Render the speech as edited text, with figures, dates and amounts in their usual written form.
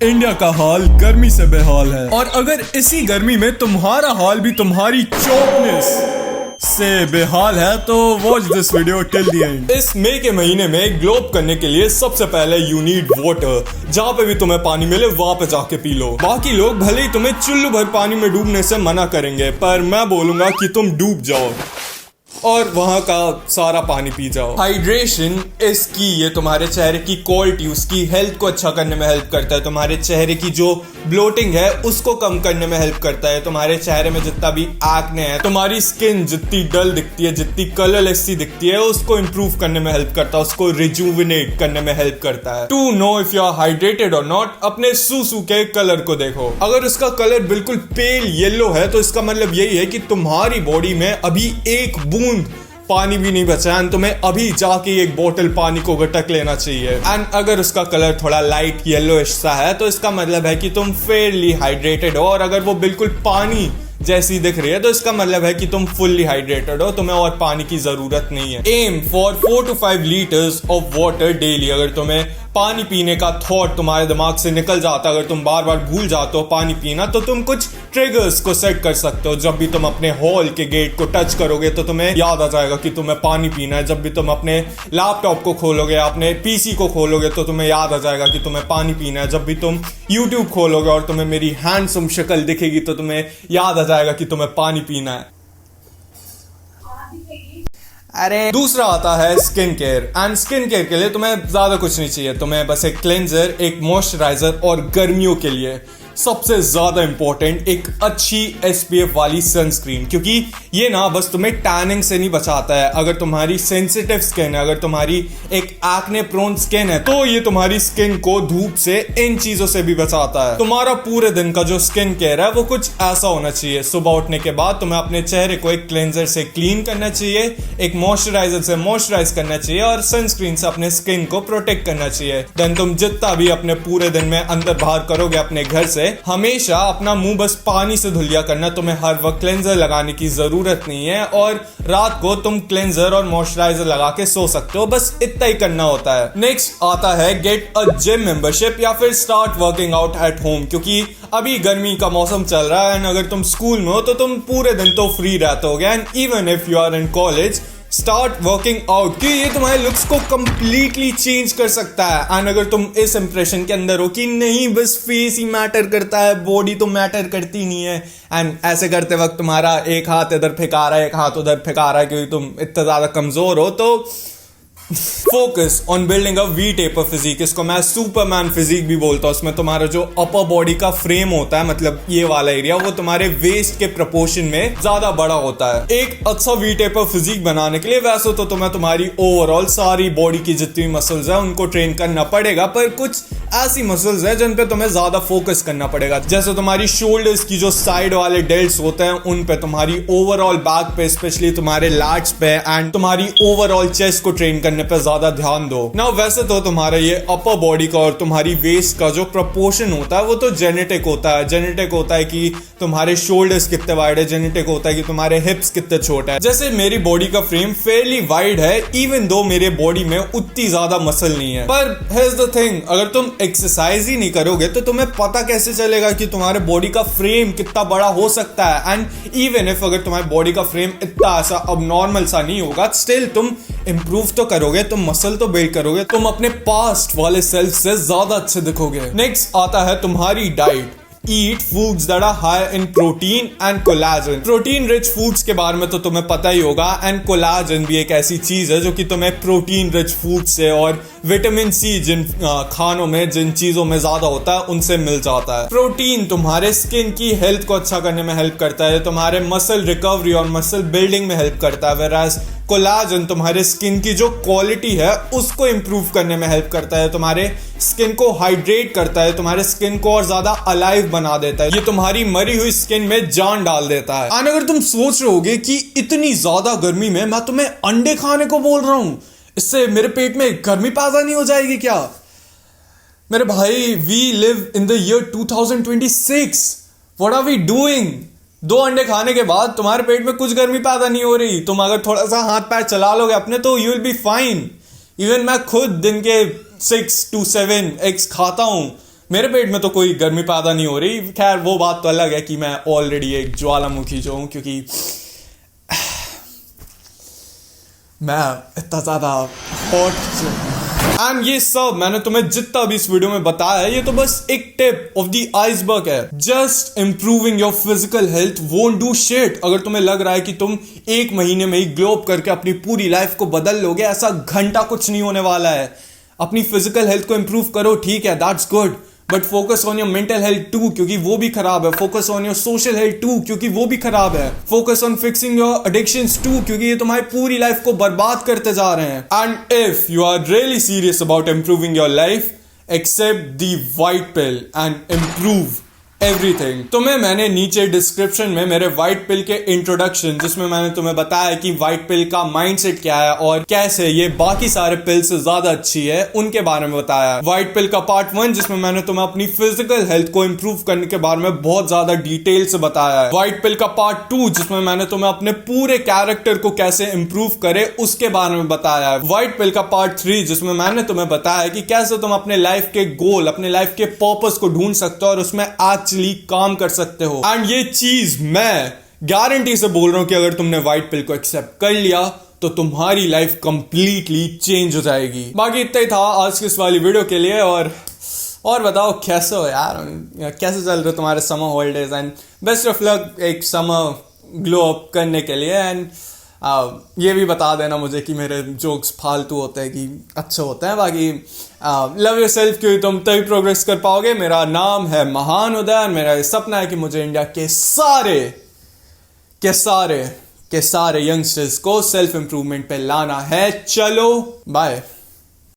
India का हाल गर्मी से बेहाल है और अगर इसी गर्मी में तुम्हारा हाल भी तुम्हारी चौकनेस से बेहाल है तो watch this video till the end. इस मई के महीने में ग्लोब करने के लिए सबसे पहले यू नीड वाटर। जहाँ पे भी तुम्हें पानी मिले वहां पे जाके पी लो। बाकी लोग भले ही तुम्हें चुल्लू भर पानी में डूबने से मना करेंगे, पर मैं बोलूंगा कि तुम डूब जाओ और वहां का सारा पानी पी जाओ। हाइड्रेशन इज की। ये तुम्हारे चेहरे की क्वालिटी, उसकी हेल्थ को अच्छा करने में हेल्प करता है। तुम्हारे चेहरे की जो ब्लोटिंग है उसको कम करने में हेल्प करता है। तुम्हारे चेहरे में जितना भी एक्ने है, तुम्हारी स्किन जितनी डल दिखती है, जितनी कलरलेस सी दिखती है, उसको इंप्रूव करने में हेल्प करता है, उसको रिजुविनेट करने में हेल्प करता है। To know if you are hydrated और नॉट, अपने सूसू के कलर को देखो। अगर उसका कलर बिल्कुल पेल येलो है तो इसका मतलब यही है कि तुम्हारी बॉडी में अभी एक बूंद पानी भी नहीं बचा है। तुम्हें अभी जाके एक बोतल पानी को गटक लेना चाहिए। एंड अगर उसका कलर थोड़ा लाइट येलोइश सा है तो इसका मतलब है कि तुम फेयरली हाइड्रेटेड हो। और अगर वो बिल्कुल पानी जैसी दिख रही है तो इसका मतलब है कि तुम फुल्ली हाइड्रेटेड हो, तुम्हें और पानी की जरूरत नहीं है। Aim for 4 to 5 litres of water daily. अगर तुम्हें पानी पीने का थॉट तुम्हारे दिमाग से निकल जाता, अगर तुम बार बार भूल जाते हो पानी पीना, तो तुम कुछ ट्रिगर्स को सेट कर सकते हो। जब भी तुम अपने हॉल के गेट को टच करोगे तो तुम्हें याद आ जाएगा कि तुम्हें पानी पीना है। जब भी तुम अपने लैपटॉप को खोलोगे, अपने पीसी को खोलोगे, तो तुम्हें याद आ जाएगा कि तुम्हें पानी पीना है। जब भी तुम यूट्यूब खोलोगे और तुम्हें मेरी हैंडसम शक्ल दिखेगी तो तुम्हें याद आ जाएगा कि तुम्हें पानी पीना है। अरे दूसरा आता है skin care. And skin care के लिए तुम्हें ज्यादा कुछ नहीं चाहिए। तुम्हें बस एक क्लेंजर, एक मॉइस्चराइजर और गर्मियों के लिए सबसे ज्यादा इंपॉर्टेंट एक अच्छी SPF वाली सनस्क्रीन। क्योंकि ये ना बस तुम्हें टैनिंग से नहीं बचाता है। अगर तुम्हारी सेंसिटिव स्किन है, अगर तुम्हारी एक एक्ने प्रोन स्किन है, तो ये तुम्हारी स्किन को धूप से, इन चीजों से भी बचाता है। तुम्हारा पूरे दिन का जो स्किन केयर है वो कुछ ऐसा होना चाहिए। सुबह उठने के बाद तुम्हें अपने चेहरे को एक क्लेंजर से क्लीन करना चाहिए, एक मॉइस्चराइजर से मॉइस्चराइज करना चाहिए और सनस्क्रीन से अपने स्किन को प्रोटेक्ट करना चाहिए। देन तुम जितना भी अपने पूरे दिन में अंदर बाहर करोगे अपने घर से, हमेशा अपना मुंह बस पानी से धुलिया करना। तुम्हें हर वक्त क्लेंजर लगाने की जरूरत नहीं है और रात को तुम क्लेंजर और मॉइस्चराइजर लगा के सो सकते हो। बस इतना ही करना होता है। नेक्स्ट आता है गेट अ जिम मेंबरशिप या फिर start working out at home. क्योंकि अभी गर्मी का मौसम चल रहा है एंड अगर तुम स्कूल में हो तो तुम पूरे दिन तो फ्री रहते होगे। And even if you are in college, start working out कि ये तुम्हारे लुक्स को कंप्लीटली चेंज कर सकता है। एंड अगर तुम इस इंप्रेशन के अंदर हो कि नहीं बस फेस ही मैटर करता है, बॉडी तो मैटर करती नहीं है, एंड ऐसे करते वक्त तुम्हारा एक हाथ इधर फेंका रहा है, एक हाथ उधर फेंका रहा है क्योंकि तुम इतना ज्यादा कमजोर हो, तो focus on building a V taper physique. इसको मैं सुपरमैन फिजिक भी बोलता हूँ। उसमें तुम्हारा जो अपर बॉडी का फ्रेम होता है, मतलब ये वाला एरिया, वो तुम्हारे वेस्ट के प्रोपोर्शन में ज्यादा बड़ा होता है। एक अच्छा वी टेपर फिजिक बनाने के लिए वैसे तो तुम्हें तुम्हारी ओवरऑल सारी बॉडी की जितनी मसल्स है उनको ट्रेन करना पड़ेगा, पर कुछ ऐसी मसल्स है जिन पे तुम्हें ज्यादा फोकस करना पड़ेगा। जैसे तुम्हारी शोल्डर्स की जो साइड वाले डेल्ट्स होते हैं उन पे, तुम्हारी ओवरऑल बैक पे, स्पेशली तुम्हारे लैट्स पे, एंड तुम्हारी ओवरऑल चेस्ट को ट्रेन करने पे ज्यादा ध्यान दो ना। वैसे तो तुम्हारा ये अपर बॉडी का और तुम्हारी वेस्ट का जो प्रपोर्शन होता है वो तो जेनेटिक होता है। जेनेटिक होता है कि तुम्हारे शोल्डर्स कितने वाइड है, जेनेटिक होता है कि तुम्हारे हिप्स कितने छोटे हैं। जैसे मेरी बॉडी का फ्रेम फेयरली वाइड है, इवन दो मेरे बॉडी में उतनी ज्यादा मसल नहीं है। पर हियर्स द थिंग, अगर तुम एक्सरसाइज ही नहीं करोगे तो तुम्हें पता कैसे चलेगा कि तुम्हारे बॉडी का फ्रेम कितना बड़ा हो सकता है। एंड इवन इफ अगर तुम्हारी बॉडी का फ्रेम इतना ऐसा अब नॉर्मल सा नहीं होगा, स्टिल तुम इंप्रूव तो करोगे, तुम मसल तो बिल्ड करोगे, तुम अपने पास्ट वाले सेल्फ से ज्यादा अच्छे दिखोगे। नेक्स्ट आता है तुम्हारी diet. Eat foods that are high in protein and collagen. Protein rich foods के बारे में तो तुम्हें पता ही होगा, एंड कोलाजन भी एक ऐसी चीज है जो कि तुम्हें प्रोटीन रिच फूड से और विटामिन सी जिन खानों में, जिन चीजों में ज्यादा होता है, उनसे मिल जाता है। प्रोटीन तुम्हारे स्किन की हेल्थ को अच्छा करने में हेल्प करता है, तुम्हारे मसल रिकवरी और मसल बिल्डिंग में हेल्प करता है। वेराज कोलाजन तुम्हारे स्किन की जो क्वालिटी है उसको इंप्रूव करने में हेल्प करता है, तुम्हारे स्किन को हाइड्रेट करता है, तुम्हारे स्किन को और ज्यादा अलाइव बना देता है। ये तुम्हारी मरी हुई स्किन में जान डाल देता है। और अगर तुम सोच रहे होगे कि इतनी ज्यादा गर्मी में मैं तुम्हें अंडे खाने को बोल रहा हूं, इससे मेरे पेट में गर्मी पैदा नहीं हो जाएगी क्या? मेरे भाई, we live in the year 2026। What are we doing? 2 अंडे खाने के बाद तुम्हारे पेट में कुछ गर्मी पैदा नहीं हो रही। तुम अगर थोड़ा सा हाथ पैर चला लोगे अपने तो you will be fine. Even मैं खुद दिन के 6 to 7 एग्स खाता हूं मेरे पेट में तो कोई गर्मी पैदा नहीं हो रही। खैर वो बात तो अलग है कि मैं ऑलरेडी एक ज्वालामुखी जो हूं, क्योंकि मैं इतना ज्यादा हॉट। एंड ये सब मैंने तुम्हें जितना भी इस वीडियो में बताया है, ये तो बस एक टिप ऑफ द आइसबर्ग है। Just improving your physical health won't do shit. अगर तुम्हें लग रहा है कि तुम एक महीने में ही ग्लो अप करके अपनी पूरी लाइफ को बदल लोगे, ऐसा घंटा कुछ नहीं होने वाला है। अपनी फिजिकल हेल्थ को इंप्रूव करो, ठीक है, that's good, but focus on your mental health too, क्योंकि वो भी खराब है। Focus on your social health too, क्योंकि वो भी खराब है। Focus on fixing your addictions too, क्योंकि ये तुम्हारी पूरी लाइफ को बर्बाद करते जा रहे हैं। And if you are really serious about improving your life, accept the white pill and improve everything. तुम्हें मैंने नीचे डिस्क्रिप्शन में मेरे व्हाइट पिल के इंट्रोडक्शन, जिसमें मैंने तुम्हें बताया कि व्हाइट पिल का माइंडसेट क्या है और कैसे ये बाकी सारे पिल से ज्यादा अच्छी है, उनके बारे में बताया। व्हाइट पिल का पार्ट 1, जिसमें मैंने तुम्हें अपनी फिजिकल हेल्थ को इंप्रूव करने के बारे में बहुत ज्यादा डिटेल से बताया है। व्हाइट पिल का पार्ट 2, जिसमें मैंने तुम्हें अपने पूरे कैरेक्टर को कैसे इंप्रूव करे उसके बारे में बताया है। व्हाइट पिल का पार्ट 3, जिसमें मैंने तुम्हें बताया कि कैसे तुम अपने लाइफ के गोल, अपने लाइफ के पर्पस को ढूंढ सकते हो और उसमें काम कर सकते हो। एंड ये चीज मैं गारंटी से बोल रहा हूं कि अगर तुमने व्हाइट पिल को एक्सेप्ट कर लिया तो तुम्हारी लाइफ कंप्लीटली चेंज हो जाएगी। बाकी इतना ही था आज की इस वाली वीडियो के लिए। और बताओ कैसे हो यार, कैसे चल रहे तुम्हारे summer holidays, and best of luck एक समर ग्लो अप करने के लिए। एंड ये भी बता देना मुझे कि मेरे जोक्स फालतू होते हैं कि अच्छे होते हैं। बाकी लव योर सेल्फ, क्योंकि तुम तभी प्रोग्रेस कर पाओगे। मेरा नाम है महान उदय। मेरा सपना है कि मुझे इंडिया के सारे यंगस्टर्स को सेल्फ इंप्रूवमेंट पे लाना है। चलो बाय।